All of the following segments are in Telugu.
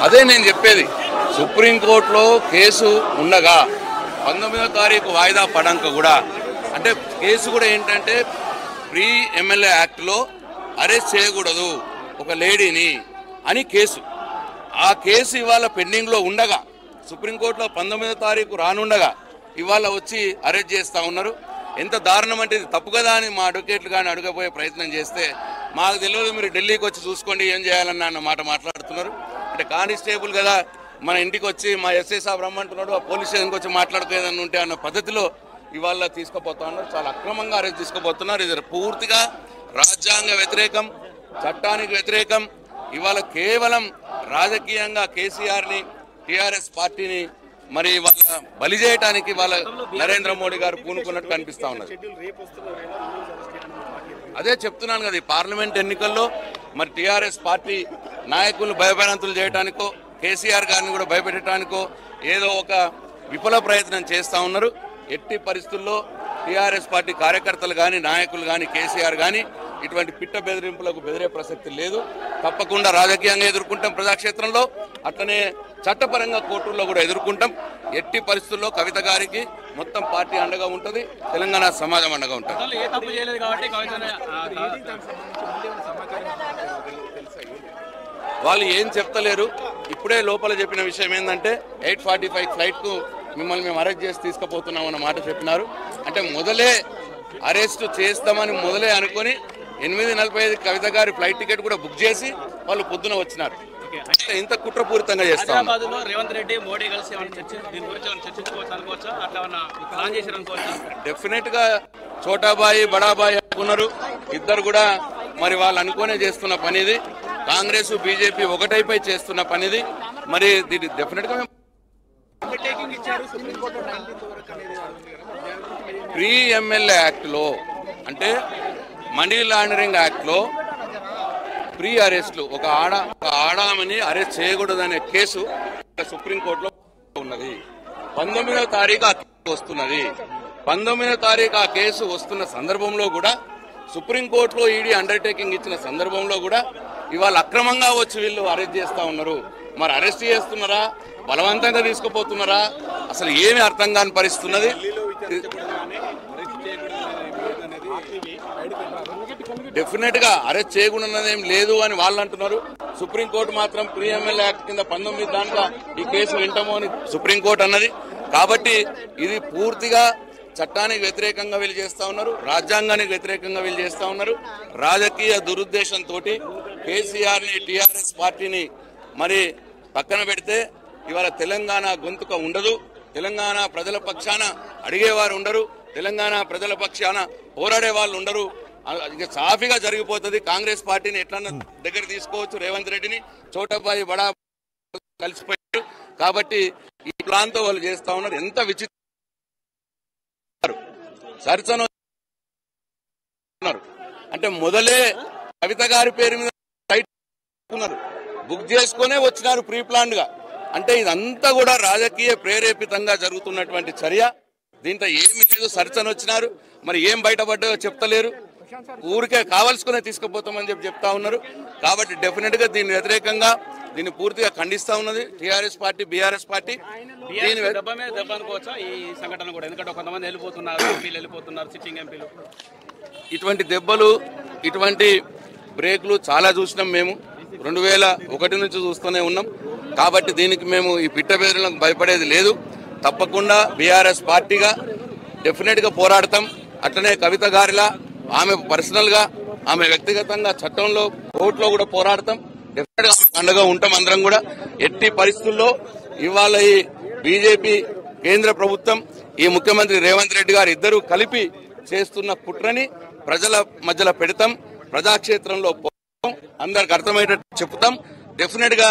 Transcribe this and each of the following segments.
అదే నేను చెప్పేది, సుప్రీంకోర్టులో కేసు ఉండగా 19వ తారీఖు వాయిదా పడంక కూడా, అంటే కేసు కూడా ఏంటంటే ప్రీ ఎమ్మెల్యే యాక్ట్లో అరెస్ట్ చేయకూడదు ఒక లేడీని అని కేసు. ఆ కేసు ఇవాళ పెండింగ్లో ఉండగా, సుప్రీంకోర్టులో 19వ తారీఖు రానుండగా ఇవాళ వచ్చి అరెస్ట్ చేస్తూ ఉన్నారు. ఎంత దారుణం అంటే ఇది తప్పు కదా అని మా అడ్వకేట్లు కానీ అడగబోయే ప్రయత్నం చేస్తే, మాకు తెలియదు మీరు ఢిల్లీకి వచ్చి చూసుకోండి ఏం చేయాలన్న మాట మాట్లాడుతున్నారు. అంటే కానిస్టేబుల్ కదా మన ఇంటికి వచ్చి మా ఎస్ఐ సాబ్ రమ్మంటున్నాడు, ఆ పోలీస్ స్టేషన్కి వచ్చి మాట్లాడుకోలేదని ఉంటే అన్న పద్ధతిలో ఇవాళ తీసుకుపోతా ఉన్నారు. చాలా అక్రమంగా అరెస్ట్ తీసుకుపోతున్నారు. ఇది పూర్తిగా రాజ్యాంగ వ్యతిరేకం, చట్టానికి వ్యతిరేకం. ఇవాళ కేవలం రాజకీయంగా కేసీఆర్ని, టీఆర్ఎస్ పార్టీని మరి వాళ్ళ బలి చేయడానికి వాళ్ళ నరేంద్ర మోడీ గారు పూనుకున్నట్టు కనిపిస్తా ఉన్నది. అదే చెప్తున్నాను కదా, ఈ పార్లమెంట్ ఎన్నికల్లో మరి టీఆర్ఎస్ పార్టీ నాయకులను భయభ్రాంతులు చేయడానికో, కేసీఆర్ గారిని కూడా భయపెట్టడానికో ఏదో ఒక విఫల ప్రయత్నం చేస్తూ ఉన్నారు. ఎట్టి పరిస్థితుల్లో టీఆర్ఎస్ పార్టీ కార్యకర్తలు కానీ, నాయకులు కానీ, కేసీఆర్ కానీ ఇటువంటి పిట్ట బెదిరింపులకు బెదిరే ప్రసక్తి లేదు. తప్పకుండా రాజకీయంగా ఎదుర్కొంటాం ప్రజాక్షేత్రంలో, అట్లనే చట్టపరంగా కోర్టుల్లో కూడా ఎదుర్కొంటాం. ఎట్టి పరిస్థితుల్లో కవిత గారికి మొత్తం పార్టీ అండగా ఉంటుంది, తెలంగాణ సమాజం అండగా ఉంటుంది. వాళ్ళు ఏం చెప్తలేరు. ఇప్పుడే లోపల చెప్పిన విషయం ఏంటంటే 8:45 ఫ్లైట్కు మిమ్మల్ని మేము అరెస్ట్ చేసి తీసుకుపోతున్నాం అన్న మాట చెప్పినారు. అంటే మొదలే అరెస్ట్ చేస్తామని మొదలే అనుకొని 8:45 కవిత గారి ఫ్లైట్ టికెట్ కూడా బుక్ చేసి వాళ్ళు పొద్దున వచ్చినారు. అంటే ఇంత కుట్రపూరితంగా చేస్తాం. రేవంత్ రెడ్డి మోడీ కలిసి డెఫినెట్ గా చోటాబాయి బడాబాయి అనుకున్నారు ఇద్దరు కూడా. మరి వాళ్ళు అనుకునే చేస్తున్న పనిది, కాంగ్రెస్ బీజేపీ ఒకటైపై చేస్తున్న పనిది. మరి దీన్ని డెఫినెట్ గా ప్రీ ఎమ్మెల్యే యాక్ట్లో, అంటే మనీ లాండరింగ్ యాక్ట్లో ప్రీ అరెస్ట్లు, ఒక ఆడామని అరెస్ట్ చేయకూడదనే కేసు సుప్రీంకోర్టులో ఉన్నది. 19వ తారీఖు ఆ కేసు వస్తున్నది. 19వ తారీఖు ఆ కేసు వస్తున్న సందర్భంలో కూడా, సుప్రీంకోర్టులో ఈడీ అండర్టేకింగ్ ఇచ్చిన సందర్భంలో కూడా ఇవాళ అక్రమంగా వచ్చి వీళ్ళు అరెస్ట్ చేస్తూ ఉన్నారు. మరి అరెస్ట్ చేస్తున్నారా, బలవంతంగా తీసుకుపోతున్నారా, అసలు ఏమి అర్థం కాని పరిస్థితి ఉన్నది. డెఫినెట్ గా అరెస్ట్ చేయకుండానేం లేదు అని వాళ్ళు అంటున్నారు. సుప్రీంకోర్టు మాత్రం ప్రీ ఎమ్మెల్యే యాక్ట్ కింద 19 దాంట్లో ఈ కేసు వింటామో అని సుప్రీంకోర్టు అన్నది. కాబట్టి ఇది పూర్తిగా చట్టానికి వ్యతిరేకంగా వీళ్ళు చేస్తా ఉన్నారు, రాజ్యాంగానికి వ్యతిరేకంగా వీళ్ళు చేస్తా ఉన్నారు. రాజకీయ దురుద్దేశంతో కేసీఆర్ని, టీఆర్ఎస్ పార్టీని మరి పక్కన పెడితే ఇవాళ తెలంగాణ గొంతుక ఉండదు, తెలంగాణ ప్రజల పక్షాన అడిగేవారు ఉండరు, తెలంగాణ ప్రజల పక్షాన పోరాడే వాళ్ళు ఉండరు. ఇక సాఫీగా జరిగిపోతుంది. కాంగ్రెస్ పార్టీని ఎట్లన్నా దగ్గర తీసుకోవచ్చు, రేవంత్ రెడ్డిని చోటబాయి బడా కలిసిపోయారు. కాబట్టి ఈ ప్లాన్ తో వాళ్ళు చేస్తా ఉన్నారు. ఎంత విచిత్రం సరిసన అంటే మొదలే కవిత గారి పేరు మీద ఫ్లైట్ బుక్ చేసుకునే వచ్చినారు ప్రీ ప్లాన్ గా. అంటే ఇదంతా కూడా రాజకీయ ప్రేరేపితంగా జరుగుతున్నటువంటి చర్య. దీంట్లో ఏమి లేదు, సరిసన వచ్చినారు. మరి ఏం బయటపడ్డాయో చెప్తలేరు, ఊరికే కావాల్సుకునే తీసుకుపోతామని చెప్తా ఉన్నారు. కాబట్టి డెఫినెట్ గా దీని వ్యతిరేకంగా దీన్ని పూర్తిగా ఖండిస్తా ఉన్నది టీఆర్ఎస్ పార్టీ, బీఆర్ఎస్ పార్టీ. దెబ్బ అనుకోవచ్చా ఈ సంఘటన కూడా? ఎందుకంటే కొంతమంది వెళ్ళిపోతున్నారు, ఎంపీలు వెళ్ళిపోతున్నారు, సిట్టింగ్ ఎంపీలు. ఇటువంటి దెబ్బలు, ఇటువంటి బ్రేక్లు చాలా చూసినాం మేము. 2001 నుంచి చూస్తూనే ఉన్నాం. కాబట్టి దీనికి మేము ఈ పిట్ట బెదిరింపులకు భయపడేది లేదు. తప్పకుండా బీఆర్ఎస్ పార్టీగా డెఫినెట్ గా పోరాడతాం. అట్లనే కవిత గారిలా ఆమె పర్సనల్ గా, ఆమె వ్యక్తిగతంగా చట్టంలో, కోర్టులో కూడా పోరాడతాం. డెఫినెట్ గా అండగా ఉంటాం అందరం కూడా. ఎట్టి పరిస్థితుల్లో ఇవాళ ఈ బీజేపీ కేంద్ర ప్రభుత్వం, ఈ ముఖ్యమంత్రి రేవంత్ రెడ్డి గారు ఇద్దరు కలిపి చేస్తున్న కుట్రని ప్రజల మధ్యలో పెడతాం, ప్రజాక్షేత్రంలో అందరికి అర్థమయ్యేటట్టు చెప్తాం. డెఫినెట్ గా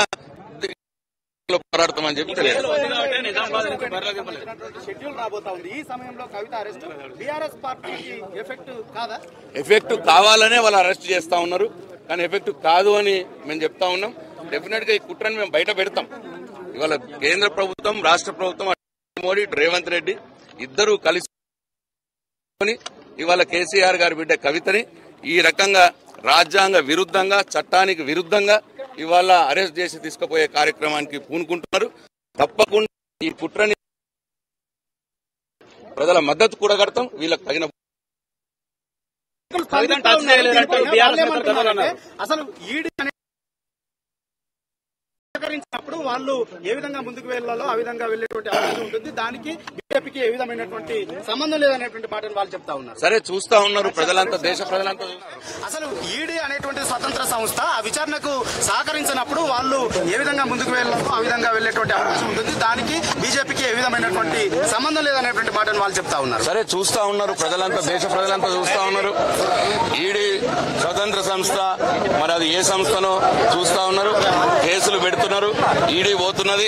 పోరాడతామని చెప్పి తెలియదు. ఎఫెక్ట్ కావాలనే వాళ్ళు అరెస్ట్ చేస్తా ఉన్నారు, కానీ ఎఫెక్ట్ కాదు అని మేము చెప్తా ఉన్నాం. డెఫినెట్ గా ఈ కుట్రని మేము బయట పెడతాం. ఇవాళ కేంద్ర ప్రభుత్వం, రాష్ట్ర ప్రభుత్వం, మోడీ, రేవంత్ రెడ్డి ఇద్దరు కలిసి ఇవాళ కేసీఆర్ గారి బిడ్డ కవితని ఈ రకంగా రాజ్యాంగ విరుద్ధంగా, చట్టానికి విరుద్ధంగా ఇవాళ అరెస్ట్ చేసి తీసుకుపోయే కార్యక్రమానికి పూనుకుంటున్నారు. తప్పకుండా ఈ కుట్రని ప్రజల మద్దతు కూడా కడతాం. వీళ్ళకి తగిన అసలు ఈడీ సహకరించినప్పుడు వాళ్ళు ఏ విధంగా ముందుకు వెళ్లాలో ఆ విధంగా వెళ్లేటువంటి అవకాశం ఉంటుంది. దానికి బీజేపీకి ఏ విధమైనటువంటి సంబంధం లేదనేటువంటి మాటను వాళ్ళు చెప్తా ఉన్నారు. సరే చూస్తా ఉన్నారు ప్రజలంతా, దేశ ప్రజలంతా. అసలు ఈడీ అనేటువంటి స్వతంత్ర సంస్థ ఆ విచారణకు సహకరించినప్పుడు వాళ్ళు ఏ విధంగా ముందుకు వెళ్లాలో ఆ విధంగా వెళ్లేటువంటి అవకాశం ఉంటుంది. దానికి బీజేపీకి ఏ విధమైనటువంటి సంబంధం లేదనేటువంటి మాటను వాళ్ళు చెప్తా ఉన్నారు. సరే చూస్తా ఉన్నారు ప్రజలంతా, దేశ ప్రజలంతా చూస్తా ఉన్నారు. ఈడీ స్వతంత్ర సంస్థ, మరి అది ఏ సంస్థనో చూస్తా ఉన్నారు. కేసులు పెడుతున్నారు, ఈడీ పోతున్నది.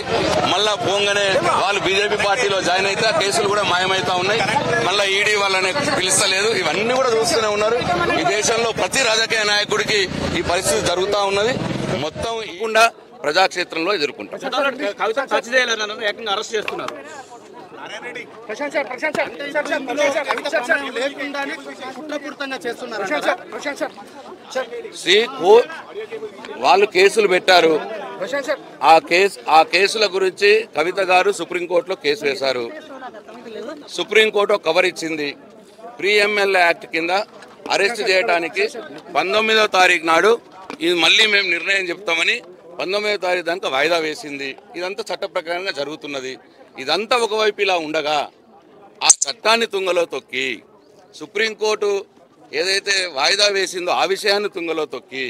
మళ్ళా పోగానే వాళ్ళు బీజేపీ పార్టీలో జాయిన్ అయితే ఆ కేసులు కూడా మాయమైతా ఉన్నాయి. మళ్ళా ఈడీ వాళ్ళని పిలుస్తలేదు. ఇవన్నీ కూడా చూస్తూనే ఉన్నారు. ఈ దేశంలో ప్రతి రాజకీయ నాయకుడికి ఈ పరిస్థితి జరుగుతూ ఉన్నది. మొత్తం ఇకుండా ప్రజాక్షేత్రంలో ఎదుర్కొంటారు. అరెస్ట్ చేస్తున్నారు. వాళ్ళు కేసులు పెట్టారు. ఆ కేసుల గురించి కవిత గారు సుప్రీంకోర్టులో కేసు వేశారు. సుప్రీంకోర్టు కవర్ ఇచ్చింది. ప్రీ ఎమ్మెల్యే యాక్ట్ కింద అరెస్ట్ చేయడానికి 19వ తారీఖు నాడు ఇది మళ్ళీ మేము నిర్ణయం చెప్తామని 19వ తారీఖు దాకా వాయిదా వేసింది. ఇదంతా చట్ట ప్రకారంగా జరుగుతున్నది. ఇదంతా ఒకవైపు ఇలా ఉండగా ఆ చట్టాన్ని తుంగలో తొక్కి సుప్రీంకోర్టు ఏదైతే వాయిదా వేసిందో ఆ విషయాన్ని తుంగలో తొక్కి,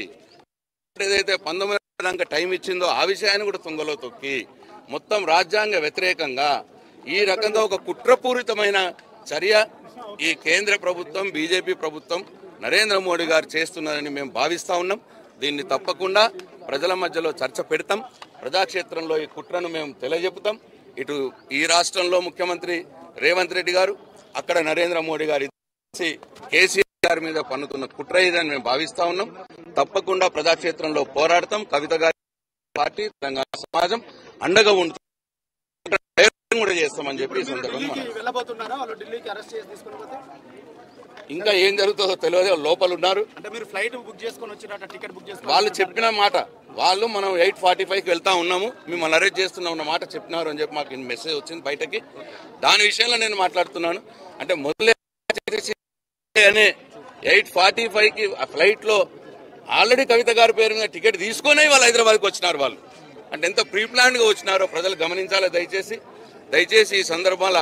ఏదైతే 19 దాకా టైం ఇచ్చిందో ఆ విషయాన్ని కూడా తుంగలో తొక్కి మొత్తం రాజ్యాంగ వ్యతిరేకంగా ఈ రకంగా ఒక కుట్రపూరితమైన చర్య ఈ కేంద్ర ప్రభుత్వం, బీజేపీ ప్రభుత్వం, నరేంద్ర మోడీ గారు చేస్తున్నారని మేము భావిస్తా ఉన్నాం. దీన్ని తప్పకుండా ప్రజల మధ్యలో చర్చ పెడతాం. ప్రజాక్షేత్రంలో ఈ కుట్రను మేము తెలియజెప్పుతాం. ఇటు ఈ రాష్ట్రంలో ముఖ్యమంత్రి రేవంత్ రెడ్డి గారు, అక్కడ నరేంద్ర మోడీ గారు కేసీఆర్ గారి మీద పన్నుతున్న కుట్ర ఇదని మేము భావిస్తా ఉన్నాం. తప్పకుండా ప్రజాక్షేత్రంలో పోరాడతాం. కవిత గారి పార్టీ, తెలంగాణ సమాజం అండగా ఉంటుంది కూడా చేస్తామని చెప్పి ఈ సందర్భంగా ఇంకా ఏం జరుగుతుందో తెలియదు. లోపల ఉన్నారు. వాళ్ళు చెప్పిన మాట, వాళ్ళు మనం 8:45కి వెళ్తా ఉన్నాము, మిమ్మల్ని అరెస్ట్ చేస్తున్నాం అన్న మాట చెప్పినారు అని చెప్పి మాకు మెసేజ్ వచ్చింది బయటకి. దాని విషయంలో నేను మాట్లాడుతున్నాను. అంటే మొదలే 8:45కి ఆ ఫ్లైట్ లో ఆల్రెడీ కవిత గారి పేరు మీద టికెట్ తీసుకునే వాళ్ళు హైదరాబాద్కి వచ్చినారు. వాళ్ళు అంటే ఎంత ప్రీ ప్లాన్ గా వచ్చినారో ప్రజలు గమనించాలి. దయచేసి ఈ సందర్భాల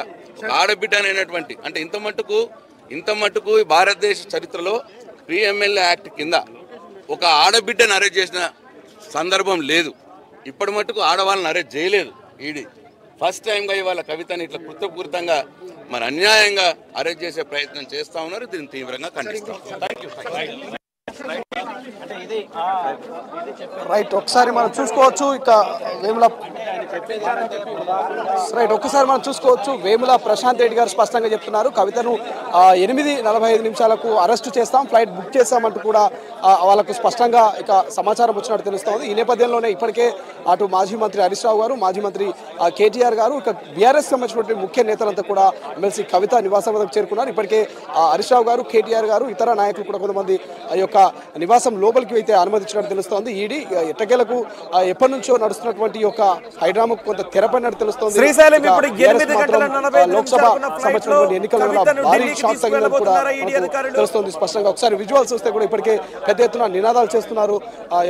ఆడబిడ్డ అనేటువంటి అంటే ఇంత మట్టుకు భారతదేశ చరిత్రలో ప్రీ ఎమ్మెల్యే యాక్ట్ కింద ఒక ఆడబిడ్డను అరెస్ట్ చేసిన సందర్భం లేదు. ఇప్పటి మట్టుకు ఆడవాళ్ళని అరెస్ట్ చేయలేదు ఈడీ. ఫస్ట్ టైంగా ఇవాళ కవితని ఇట్లా కృతపూరితంగా మరి అన్యాయంగా అరెస్ట్ చేసే ప్రయత్నం చేస్తా ఉన్నారు. దీన్ని తీవ్రంగా ఖండిస్తాం. రైట్, ఒకసారి మనం చూసుకోవచ్చు ఇక వేముల ప్రశాంత్ రెడ్డి గారు స్పష్టంగా చెప్తున్నారు. కవితను 8:45 నిమిషాలకు అరెస్టు చేస్తాం, ఫ్లైట్ బుక్ చేస్తామంటూ కూడా వాళ్ళకు స్పష్టంగా ఇక సమాచారం వచ్చినట్టు తెలుస్తోంది. ఈ నేపథ్యంలోనే ఇప్పటికే అటు మాజీ మంత్రి హరీష్ రావు గారు, మాజీ మంత్రి కేటీఆర్ గారు, ఇక బీఆర్ఎస్ సంబంధించినటువంటి ముఖ్య నేతలంతా కూడా ఎమ్మెల్సీ కవిత నివాసం వద్దకు చేరుకున్నారు. ఇప్పటికే హరీష్ రావు గారు, కేటీఆర్ గారు, ఇతర నాయకులు కూడా కొంతమంది ఆ యొక్క నివాసం లోపలికి అయితే అనుమతించినట్టు తెలుస్తోంది. ఈడీ ఎట్టకేలకు ఎప్పటి నుంచో నడుస్తున్నటువంటి యొక్క హైడ్రామాకు కొంత తెరపడినట్టు తెలుస్తోంది. లోక్సభ సంబంధించినటువంటి ఎన్నికల భారీ షాక్ తగినట్టు కూడా తెలుస్తోంది స్పష్టంగా. ఒకసారి విజువల్స్ చూస్తే కూడా ఇప్పటికే పెద్ద ఎత్తున నినాదాలు చేస్తున్నారు.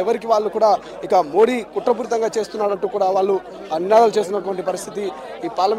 ఎవరికి వాళ్ళు కూడా ఇక మోడీ కుట్రపూరితంగా చేస్తున్నారంటూ కూడా వాళ్ళు నినాదాలు చేస్తున్నటువంటి పరిస్థితి ఈ పార్లమెంట్